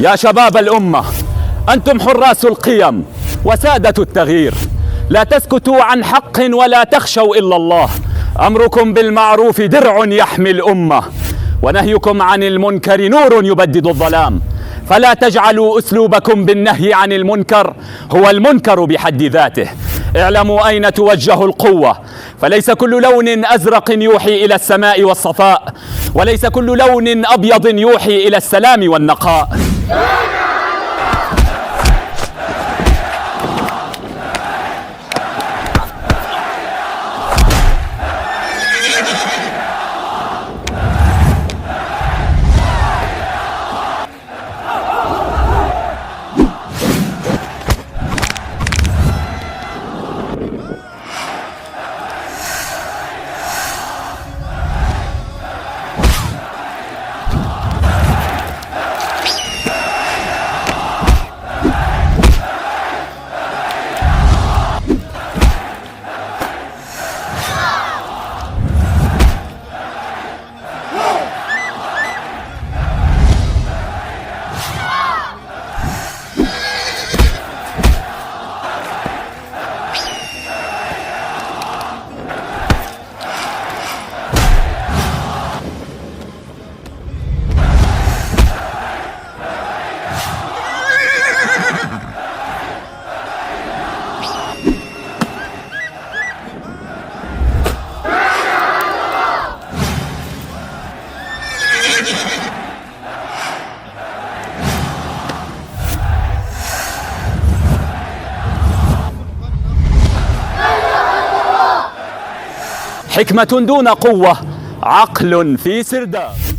يا شباب الأمة، أنتم حراس القيم وسادة التغيير، لا تسكتوا عن حق ولا تخشوا إلا الله. أمركم بالمعروف درع يحمي الأمة، ونهيكم عن المنكر نور يبدد الظلام. فلا تجعلوا أسلوبكم بالنهي عن المنكر هو المنكر بحد ذاته. اعلموا أين توجه القوة، فليس كل لون أزرق يوحي إلى السماء والصفاء، وليس كل لون أبيض يوحي إلى السلام والنقاء. حكمة دون قوة، عقل في سرداب.